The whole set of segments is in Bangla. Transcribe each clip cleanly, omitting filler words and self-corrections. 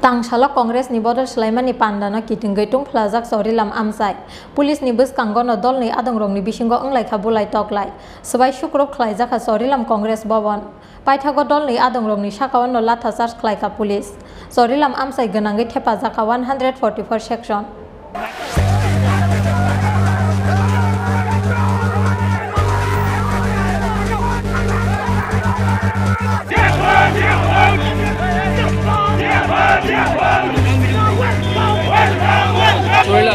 Tangshala Congress ni Bodol Sulaimani Pandana Kitingaitung Plazak Sorilam Amsai Police ni bus Kangono Dol ni Adongrong ni Bishingo Unglai Kabulai Toklai Sebai Shukrok Klaizaka Sorilam Congress Bobon Paithago Dol ni Adongrong ni Shakawan no Lathasar Klaika Police Sorilam Amsai Ganangi Tepazaka 144 section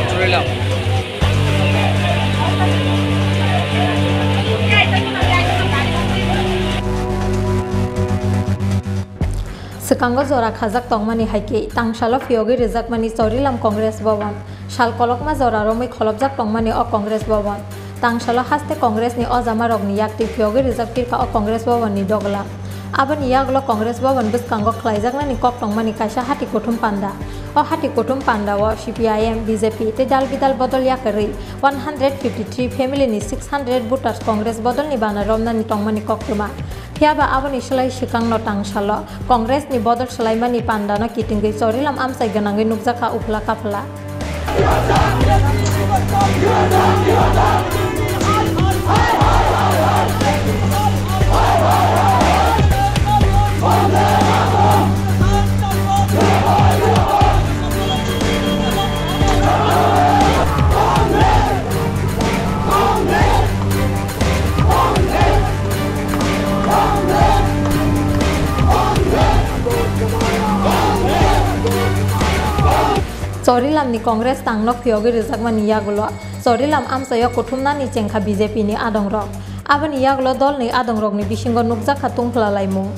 Turun. Sekango Zora Khazak Tongmani Haike, Tangshala Fiogi Rizak Mani Sorilam Congress Bobon, Shal Kolokma Zora Romi Kolobzak Tongmani o Congress Bobon, Tangshala Haste Congress ni Ozamarog ni Yakti Fiogi Rizak Pirka o Congress Bobon ni Dogla. Aban Yaglo Congress Bobon Bus Kango Klaizak ni Kok Tongmani Kaisha Hati Kutum Panda. O Hati Kutum Panda wa CPIM, BJP, te Dal Bidal Bodol Yakari, 153 family ni 600 voters Congress Bodol ni Bana Romna ni Tongmani Koktuma. Piaba awan islai Shikang no Tangshala, Congress ni Bodol Sulaimani Pandana Kitingi Sorilam Amsai Ganangi Nubzaka Upla Kapla. Sorilam ni Congress tangno Fiogi Rizak mani Yagulo, Sorilam Amsayo Kutumna ni Cengka BJP ni Adongrok. Aban Yagulo dol ni Adongrok ni Bishingo Nubzaka Tungpla Laimu.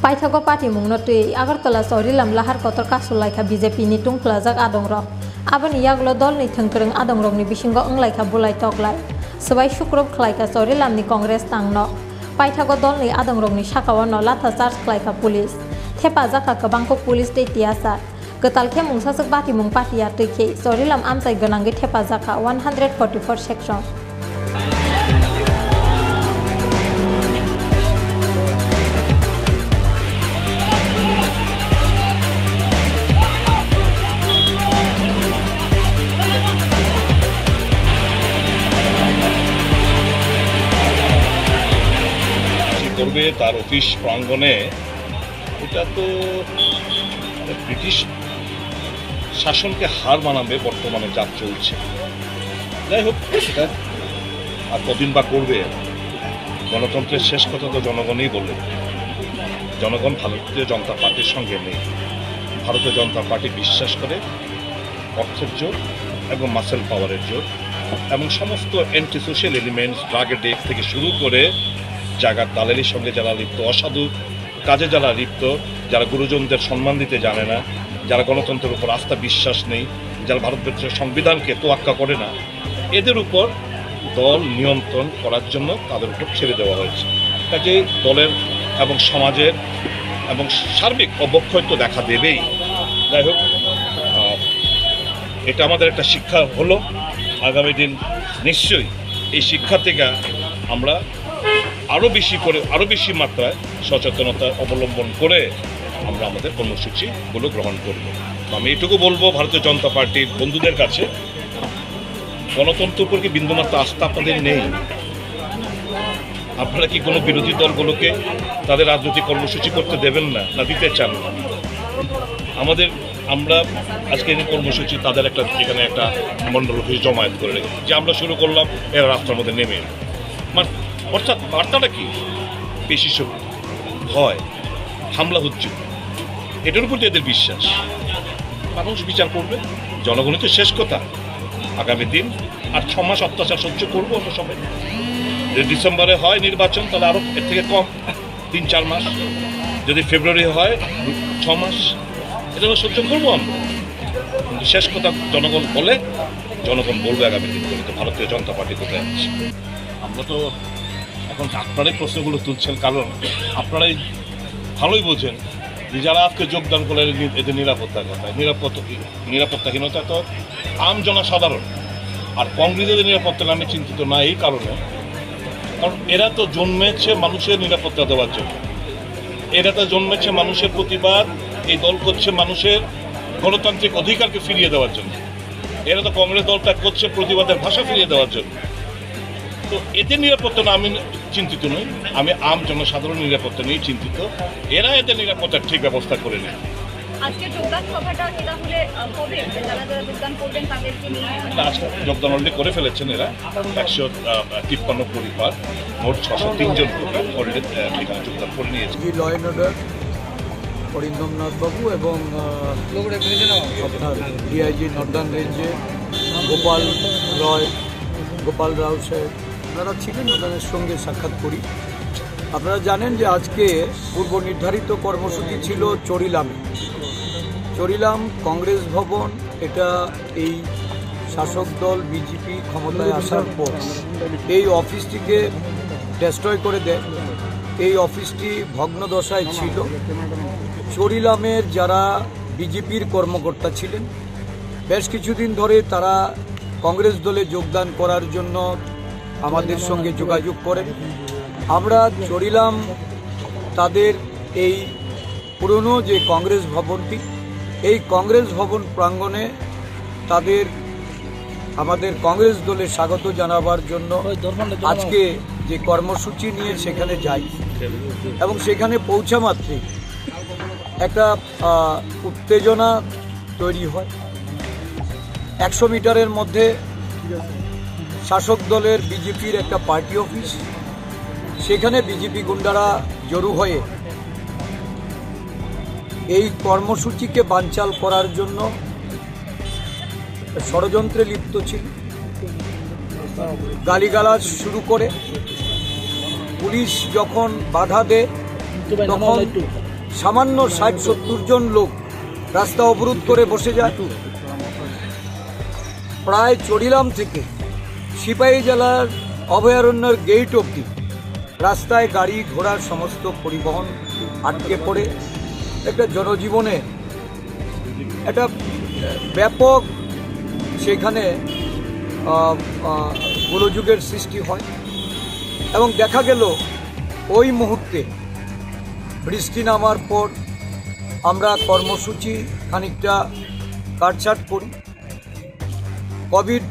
Paithago Party Mung no Tui, Agartala Sorilam Lahar Kotor Kasulaika BJP ni Tungpla Zak Adongrok. Aban Yagulo dol ni Tengkereng Adongrok ni Bishingo Unglaika Bulai Toklai. Sebai Shukrop Klaika Sorilam ni Congress tangno. Paithago dol ni Adongrok ni Shakawan no Lathasar Klaika Police. Tepa Zaka Kabangko Police de Tiasa. Ketalke mungsasak bati mung pati ya teke Sorilam Amsai Ganangi Tepazaka 144 section. করবে তার অফিস প্রাঙ্গণে এটা তো ব্রিটিশ শাসনকে হার মানাবে বর্তমানে যা চলছে যাই হোক আর কদিন বা করবে গণতন্ত্রের শেষ কথা তো জনগণই বলে জনগণ ভারতীয় জনতা পার্টির সঙ্গে নেই ভারতীয় জনতা পার্টি বিশ্বাস করে অর্থের জোর এবং মাসেল পাওয়ারের জোর এবং সমস্ত অ্যান্টি সোশ্যাল এলিমেন্টস ড্রাগের ডেক থেকে শুরু করে জায়গার দালালির সঙ্গে যারা লিপ্ত অসাধু কাজে যারা লিপ্ত যারা গুরুজনদের সম্মান দিতে জানে না যারা গণতন্ত্রের উপর আস্থা বিশ্বাস নেই যারা ভারতবর্ষের সংবিধানকে তোয়াক্কা করে না এদের উপর দল নিয়ন্ত্রণ করার জন্য তাদের উপর ছেড়ে দেওয়া হয়েছে কাজেই দলের এবং সমাজের এবং সার্বিক অবক্ষয় তো দেখা দেবেই যাই হোক এটা আমাদের একটা শিক্ষা হলো আগামী দিন নিশ্চয়ই এই শিক্ষা থেকে আমরা আরও বেশি মাত্রায় সচেতনতা অবলম্বন করে আমরা আমাদের কর্মসূচিগুলো গ্রহণ করব আমি এটুকু বলবো ভারতীয় জনতা পার্টির বন্ধুদের কাছে গণতন্ত্রের উপর কি বিন্দুমাত্র আস্থা আপনাদের নেই আপনারা কি কোনো বিরোধী দলগুলোকে তাদের রাজনৈতিক কর্মসূচি করতে দেবেন না না দিতে চান না আমরা আজকে এই কর্মসূচি তাদের একটা এখানে একটা মণ্ডল অফিস জমায়েত করে রেখেছি যে আমরা শুরু করলাম এরা রাস্তার মধ্যে নেমে মানে অর্থাৎ বার্তাটা কি পেশি শক্তি ভয় হামলা হচ্ছে এটার উপর এদের বিশ্বাস মানুষ বিচার করবে জনগণই তো শেষ কথা আগামী দিন আর 6 মাস অত্যাচার সহ্য করবো আমরা সবাই যদি ডিসেম্বরে হয় নির্বাচন তাহলে আরও এর থেকে কম 3-4 মাস যদি ফেব্রুয়ারি হয় 6 মাস এটা সহ্য করবো আমরা কিন্তু শেষ কথা জনগণ বলবে আগামী দিন তো ভারতীয় জনতা পার্টি কোথায় আছে আমরা তো এখন আপনারাই প্রশ্নগুলো তুলছেন কারণ আপনারাই ভালোই বোঝেন যে যারা আজকে যোগদান করে এদের নিরাপত্তার কথা নিরাপত্তাহীনতা তো আম জনসাধারণ আর কংগ্রেসের নিরাপত্তা নামে চিন্তিত না এই কারণে কারণ এরা তো জন্মেছে মানুষের নিরাপত্তা দেওয়ার জন্য, এরা তো জন্মেছে মানুষের প্রতিবাদ, এই দল করছে মানুষের গণতান্ত্রিক অধিকারকে ফিরিয়ে দেওয়ার জন্য। এরা তো কংগ্রেস দলটা করছে প্রতিবাদের ভাষা ফিরিয়ে দেওয়ার জন্য। তো এদের নিরাপত্তা না আমি চিন্তিত নই, আমি আম জনসাধারণ নিরাপত্তা নিয়ে চিন্তিত। এরা এদের নিরাপত্তার ঠিক ব্যবস্থা করে নেয়। আজকে যোগদান সভাটা কি তাহলে হবে? যারা যারা যোগদান করবেন তাদেরকে নিয়ে আজকে যোগদান অলরেডি করে ফেলেছেন এরা 153 পরিবার, মোট 603 জন অলরেডি এখানে যোগদান করে নিয়েছে। ল অ্যান্ড অর্ডার অরিন্দমনাথ বাবু এবং আপনার ডিআইজি নর্দার্ন রেঞ্জে গোপাল রাও সাহেব ওনারা ছিলেন, ওনাদের সঙ্গে সাক্ষাৎ করি। আপনারা জানেন যে আজকে পূর্ব নির্ধারিত কর্মসূচি ছিল চরিলাম কংগ্রেস ভবন। এটা এই শাসক দল বিজেপি ক্ষমতায় আসার পর এই অফিসটিকে ডেস্ট্রয় করে দেয়। এই অফিসটি ভগ্নদশায় ছিল। চরিলামের যারা বিজেপির কর্মকর্তা ছিলেন বেশ কিছুদিন ধরে তারা কংগ্রেস দলে যোগদান করার জন্য আমাদের সঙ্গে যোগাযোগ করেন। আমরা চরিলাম তাদের এই পুরনো যে কংগ্রেস ভবনটি, এই কংগ্রেস ভবন প্রাঙ্গণে তাদের আমাদের কংগ্রেস দলে স্বাগত জানাবার জন্য আজকে যে কর্মসূচি নিয়ে সেখানে যাই এবং সেখানে পৌঁছা মাত্রই একটা উত্তেজনা তৈরি হয়। 100 মিটারের মধ্যে শাসক দলের বিজেপির একটা পার্টি অফিস, সেখানে বিজেপি গুন্ডারা জড়ো হয়ে এই কর্মসূচিকে বানচাল করার জন্য ষড়যন্ত্রে লিপ্ত ছিল। গালিগালাজ শুরু করে পুলিশ যখন বাধা দেয় তখন সামান্য 60-70 জন লোক রাস্তা অবরোধ করে বসে যায়। প্রায় চরিলাম থেকে সিপাহী জেলার অভয়ারণ্যের গেট অবধি রাস্তায় গাড়ি ঘোড়ার সমস্ত পরিবহন আটকে পড়ে একটা জনজীবনে একটা ব্যাপক সেখানে গোলযোগের সৃষ্টি হয় এবং দেখা গেল ওই মুহূর্তে বৃষ্টি নামার পর আমরা কর্মসূচি খানিকটা কাটছাট করি। কোভিড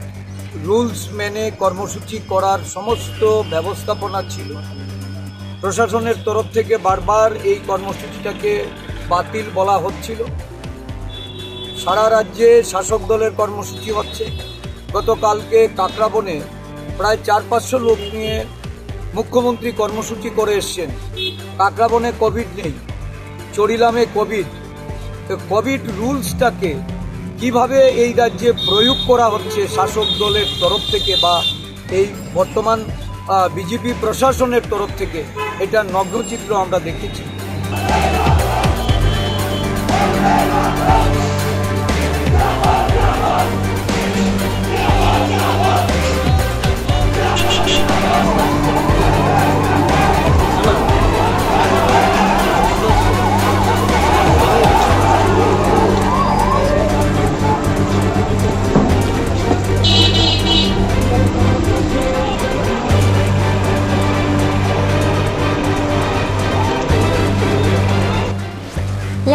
রুলস মেনে কর্মসূচি করার সমস্ত ব্যবস্থাপনা ছিল। প্রশাসনের তরফ থেকে বারবার এই কর্মসূচিটাকে বাতিল বলা হচ্ছিল। সারা রাজ্যে শাসক দলের কর্মসূচি হচ্ছে। গতকালকে কাকরাবনে প্রায় 400-500 লোক নিয়ে মুখ্যমন্ত্রী কর্মসূচি করে এসছেন। কাকরাবনে কোভিড নেই, চরিলামে কোভিড রুলসটাকে কিভাবে এই রাজ্যে প্রয়োগ করা হচ্ছে শাসক দলের তরফ থেকে বা এই বর্তমান বিজেপি প্রশাসনের তরফ থেকে, এটা নগ্নচিত্র আমরা দেখেছি।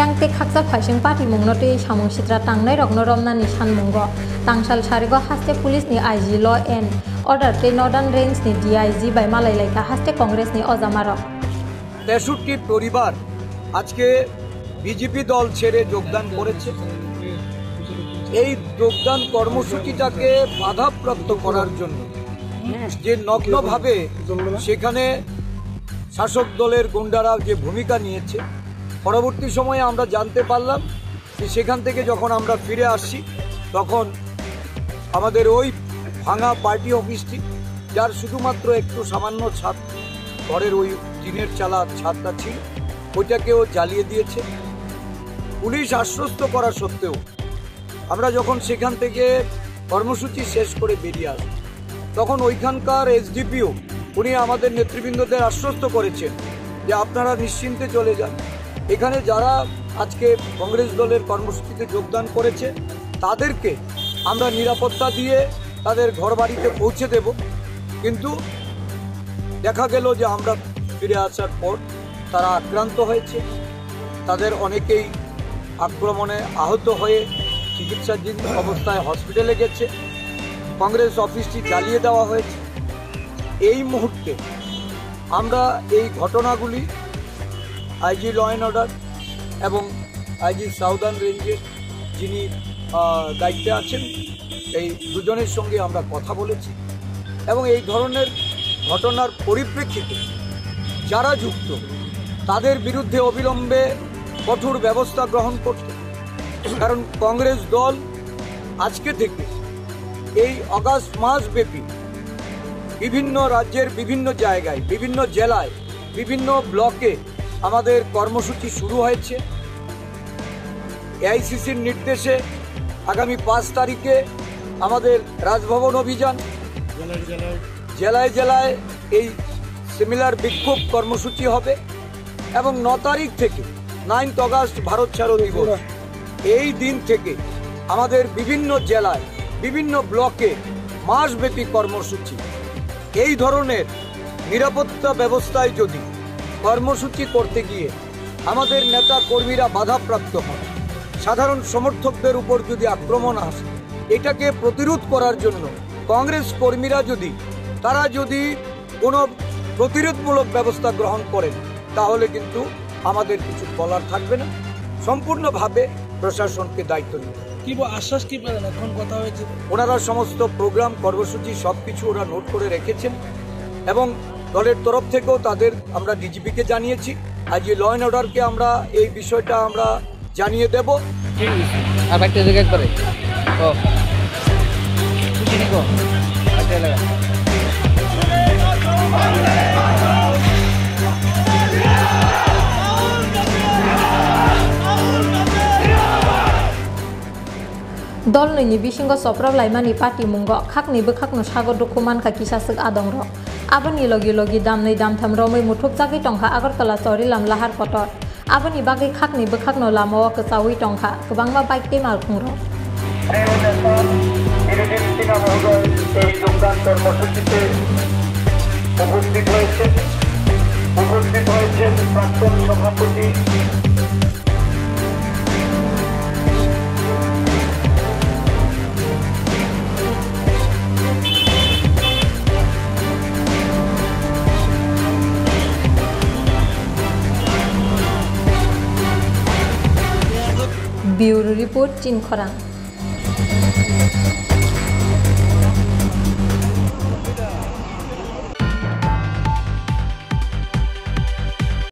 yang te khaksa phaising party mungnoti samung sitra tangnai rokno romnani sanmungo tangsal sarigo haste police ni IG law and order te northern range ni DIG by malai laika haste congress ni ojamarok 63 পরিবার আজকে বিজেপি দল ছেড়ে যোগদান করেছে। এই যোগদান কর্মসূচিটাকে বাধাপ্রাপ্ত করার জন্য যে নগ্নভাবে সেখানে শাসক দলের গুন্ডারা যে ভূমিকা নিয়েছে, পরবর্তী সময়ে আমরা জানতে পারলাম যে সেখান থেকে যখন আমরা ফিরে আসছি তখন আমাদের ওই ভাঙা পার্টি অফিসটি, যার শুধুমাত্র একটু সামান্য ছাদ ঘরের ওই টিনের চালা ছাদটা ছিল, ওইটাকেও জ্বালিয়ে দিয়েছে। পুলিশ আশ্বস্ত করা সত্ত্বেও আমরা যখন সেখান থেকে কর্মসূচি শেষ করে বেরিয়ে আসি তখন ওইখানকার এসডিপিও উনি আমাদের নেতৃবৃন্দদের আশ্বস্ত করেছেন যে আপনারা নিশ্চিন্তে চলে যান। এখানে যারা আজকে কংগ্রেস দলের কর্মসূচিতে যোগদান করেছে তাদেরকে আমরা নিরাপত্তা দিয়ে তাদের ঘরবাড়িতে পৌঁছে দেব। কিন্তু দেখা গেল যে আমরা ফিরে আসার পর তারা আক্রান্ত হয়েছে, তাদের অনেকেই আক্রমণে আহত হয়ে চিকিৎসাধীন অবস্থায় হসপিটালে গেছে। কংগ্রেস অফিসটি জ্বালিয়ে দেওয়া হয়েছে। এই মুহূর্তে আমরা এই ঘটনাগুলি আইজি ল অ্যান্ড অর্ডার এবং আইজি সাউদার্ন রেঞ্জের যিনি দায়িত্বে আছেন এই দুজনের সঙ্গে আমরা কথা বলেছি এবং এই ধরনের ঘটনার পরিপ্রেক্ষিতে যারা যুক্ত তাদের বিরুদ্ধে অবিলম্বে কঠোর ব্যবস্থা গ্রহণ করতে, কারণ কংগ্রেস দল আজকে থেকে এই অগাস্ট মাসব্যাপী বিভিন্ন রাজ্যের বিভিন্ন জায়গায়, বিভিন্ন জেলায়, বিভিন্ন ব্লকে আমাদের কর্মসূচি শুরু হয়েছে। এআইসিসির নির্দেশে আগামী 5 তারিখে আমাদের রাজভবন অভিযান, জেলায় জেলায় এই সিমিলার বিক্ষোভ কর্মসূচি হবে এবং 9 তারিখ থেকে 9 অগাস্ট ভারত ছাড়ো দিবস, এই দিন থেকে আমাদের বিভিন্ন জেলায়, বিভিন্ন ব্লকে মাসব্যাপী কর্মসূচি। এই ধরনের নিরাপত্তা ব্যবস্থায় যদি কর্মসূচি করতে গিয়ে আমাদের নেতা কর্মীরা বাধাপ্রাপ্ত হন, সাধারণ সমর্থকদের উপর যদি আক্রমণ আসে, এটাকে প্রতিরোধ করার জন্য কংগ্রেস কর্মীরা তারা যদি কোনো প্রতিরোধমূলক ব্যবস্থা গ্রহণ করেন, তাহলে কিন্তু আমাদের কিছু বলার থাকবে না। সম্পূর্ণভাবে প্রশাসনকে দায়িত্ব নেবে। কি আশ্বাস কি পেলেন? এখন কথা হয়েছে, ওনারা সমস্ত প্রোগ্রাম কর্মসূচি সবকিছু ওরা নোট করে রেখেছেন এবং দলের তরফ থেকেও তাদের আমরা ডিজিপিকে জানিয়েছি। আজ ল অ্যান্ড অর্ডারকে আমরা এই বিষয়টা আমরা জানিয়ে দেব। আর একটা জায়গায় করে dol ni bisingo soprab laimani party mungo khakni bekhakno sago dokuman ka kisasuk adongro abani logi logi damnai damtham romai muthuk jagi tongkha agartala sorilam lahar potor abani bagai khakni bekhakno lamao kesawi tongkha kebangma bike te malkhungro Bureau Report Chin Khorang